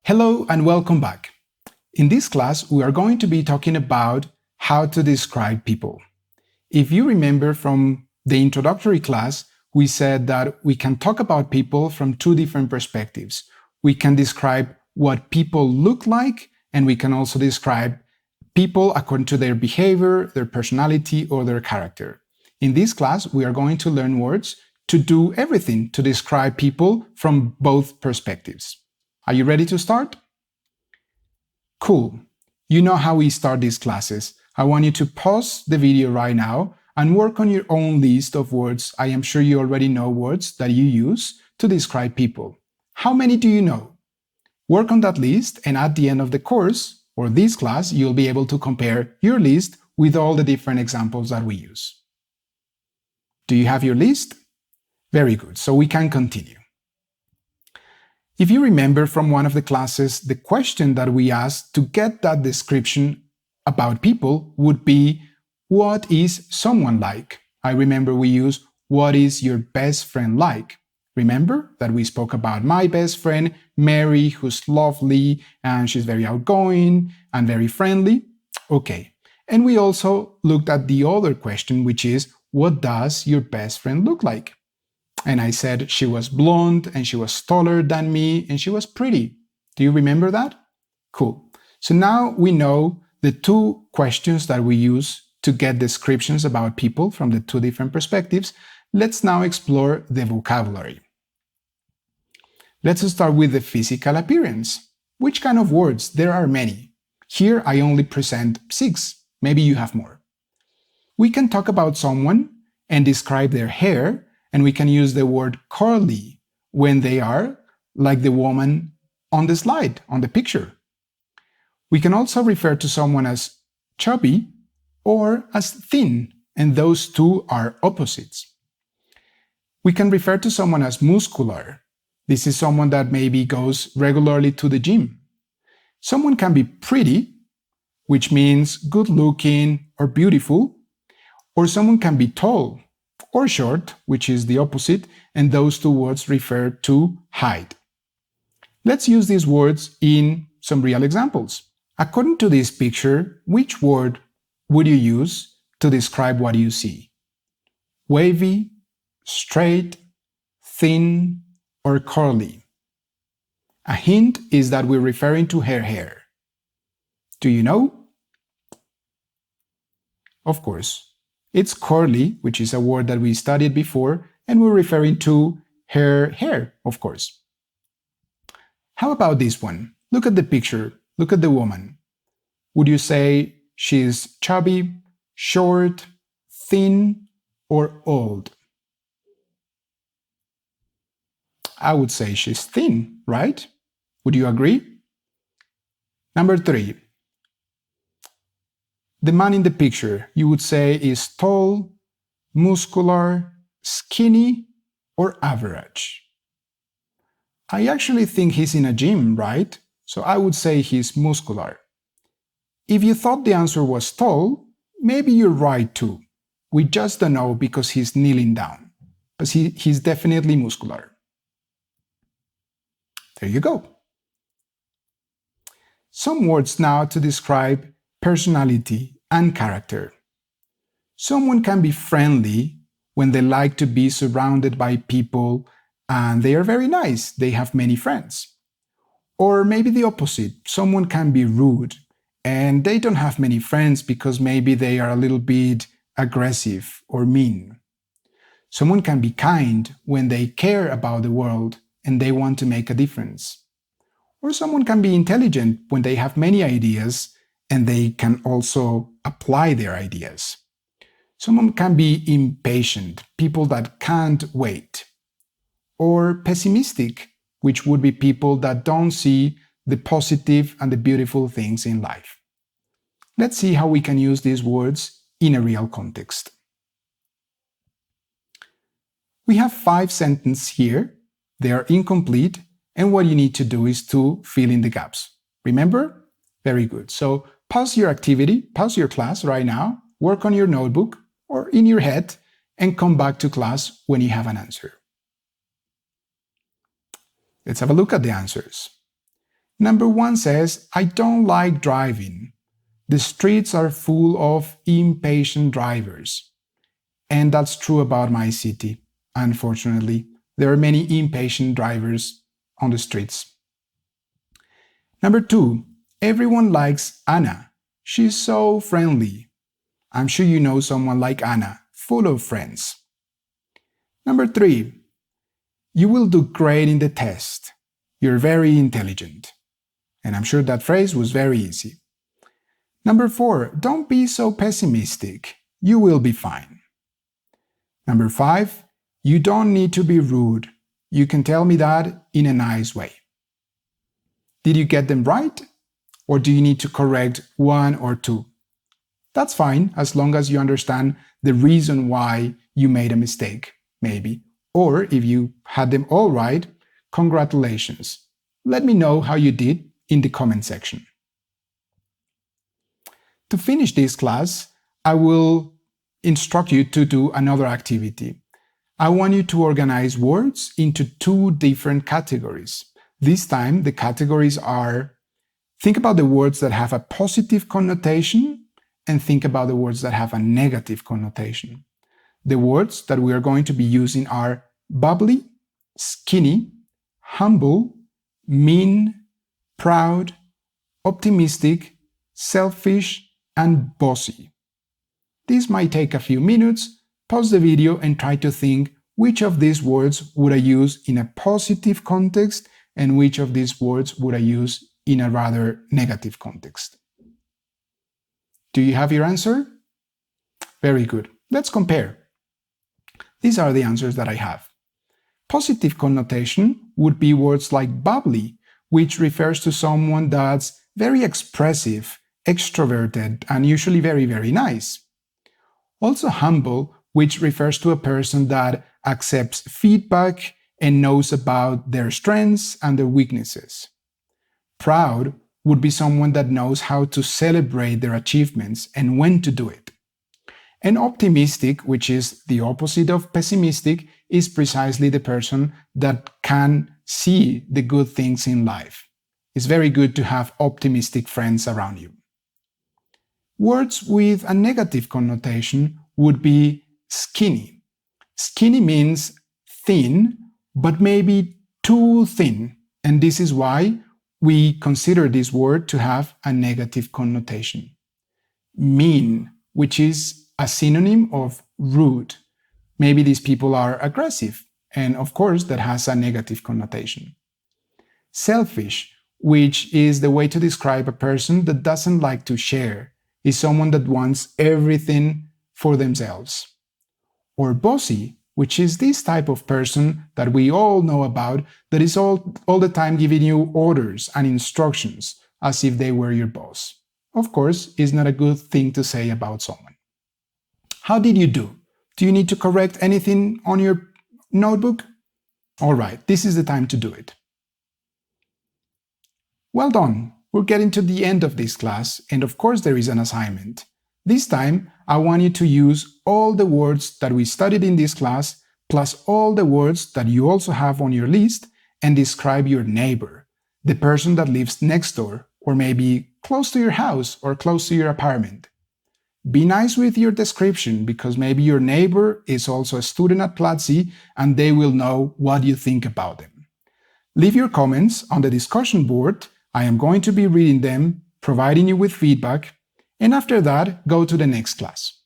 Hello and welcome back. In this class, we are going to be talking about how to describe people. If you remember from the introductory class, we said that we can talk about people from two different perspectives. We can describe what people look like, and we can also describe people according to their behavior, their personality, or their character. In this class, we are going to learn words to do everything to describe people from both perspectives. Are you ready to start? Cool. You know how we start these classes. I want you to pause the video right now and work on your own list of words. I am sure you already know words that you use to describe people. How many do you know? Work on that list, and at the end of the course, or this class, you'll be able to compare your list with all the different examples that we use. Do you have your list? Very good. So we can continue. If you remember from one of the classes, the question that we asked to get that description about people would be, what is someone like? I remember we used, what is your best friend like? Remember that we spoke about my best friend, Mary, who's lovely, and she's very outgoing and very friendly. Okay. And we also looked at the other question, which is, what does your best friend look like? And I said she was blonde and she was taller than me and she was pretty. Do you remember that? Cool. So now we know the two questions that we use to get descriptions about people from the two different perspectives. Let's now explore the vocabulary. Let's start with the physical appearance. Which kind of words? There are many. Here I only present 6. Maybe you have more. We can talk about someone and describe their hair, and we can use the word curly when they are like the woman on the slide, on the picture. We can also refer to someone as chubby or as thin, and those two are opposites. We can refer to someone as muscular. This is someone that maybe goes regularly to the gym. Someone can be pretty, which means good looking or beautiful, or someone can be tall or short, which is the opposite, and those two words refer to height. Let's use these words in some real examples. According to this picture, which word would you use to describe what you see? Wavy, straight, thin, or curly? A hint is that we're referring to her hair. Do you know? Of course. It's curly, which is a word that we studied before, and we're referring to her hair, of course. How about this one? Look at the picture. Look at the woman. Would you say she's chubby, short, thin, or old? I would say she's thin, right? Would you agree? Number 3. The man in the picture, you would say, is tall, muscular, skinny, or average. I actually think he's in a gym, right? So I would say he's muscular. If you thought the answer was tall, maybe you're right too. We just don't know because he's kneeling down. But he's definitely muscular. There you go. Some words now to describe personality and character. Someone can be friendly when they like to be surrounded by people and they are very nice, they have many friends. Or maybe the opposite, someone can be rude and they don't have many friends because maybe they are a little bit aggressive or mean. Someone can be kind when they care about the world and they want to make a difference. Or someone can be intelligent when they have many ideas and they can also apply their ideas. Someone can be impatient, people that can't wait. Or pessimistic, which would be people that don't see the positive and the beautiful things in life. Let's see how we can use these words in a real context. We have 5 sentences here. They are incomplete, and what you need to do is to fill in the gaps. Remember? Very good. So pause your activity, pause your class right now, work on your notebook or in your head, and come back to class when you have an answer. Let's have a look at the answers. Number 1 says, I don't like driving. The streets are full of impatient drivers. And that's true about my city. Unfortunately, there are many impatient drivers on the streets. Number 2, everyone likes Anna. She's so friendly. I'm sure you know someone like Anna, full of friends. Number 3, you will do great in the test. You're very intelligent. And I'm sure that phrase was very easy. Number 4, don't be so pessimistic. You will be fine. Number 5, you don't need to be rude. You can tell me that in a nice way. Did you get them right? Or do you need to correct 1 or 2? That's fine, as long as you understand the reason why you made a mistake, maybe. Or if you had them all right, congratulations. Let me know how you did in the comment section. To finish this class, I will instruct you to do another activity. I want you to organize words into 2 different categories. This time, the categories are, think about the words that have a positive connotation and think about the words that have a negative connotation. The words that we are going to be using are bubbly, skinny, humble, mean, proud, optimistic, selfish, and bossy. This might take a few minutes. Pause the video and try to think which of these words would I use in a positive context and which of these words would I use in a rather negative context. Do you have your answer? Very good. Let's compare. These are the answers that I have. Positive connotation would be words like bubbly, which refers to someone that's very expressive, extroverted, and usually very, very nice. Also humble, which refers to a person that accepts feedback and knows about their strengths and their weaknesses. Proud would be someone that knows how to celebrate their achievements and when to do it. And optimistic, which is the opposite of pessimistic, is precisely the person that can see the good things in life. It's very good to have optimistic friends around you. Words with a negative connotation would be skinny. Skinny means thin, but maybe too thin, and this is why we consider this word to have a negative connotation. Mean, which is a synonym of rude. Maybe these people are aggressive, and of course that has a negative connotation. Selfish, which is the way to describe a person that doesn't like to share, is someone that wants everything for themselves. Or bossy, which is this type of person that we all know about, that is all the time giving you orders and instructions as if they were your boss. Of course, it's not a good thing to say about someone. How did you do? Do you need to correct anything on your notebook? All right, this is the time to do it. Well done. We're getting to the end of this class, and of course there is an assignment. This time, I want you to use all the words that we studied in this class, plus all the words that you also have on your list, and describe your neighbor, the person that lives next door, or maybe close to your house or close to your apartment. Be nice with your description, because maybe your neighbor is also a student at Platzi and they will know what you think about them. Leave your comments on the discussion board. I am going to be reading them, providing you with feedback, and after that, go to the next class.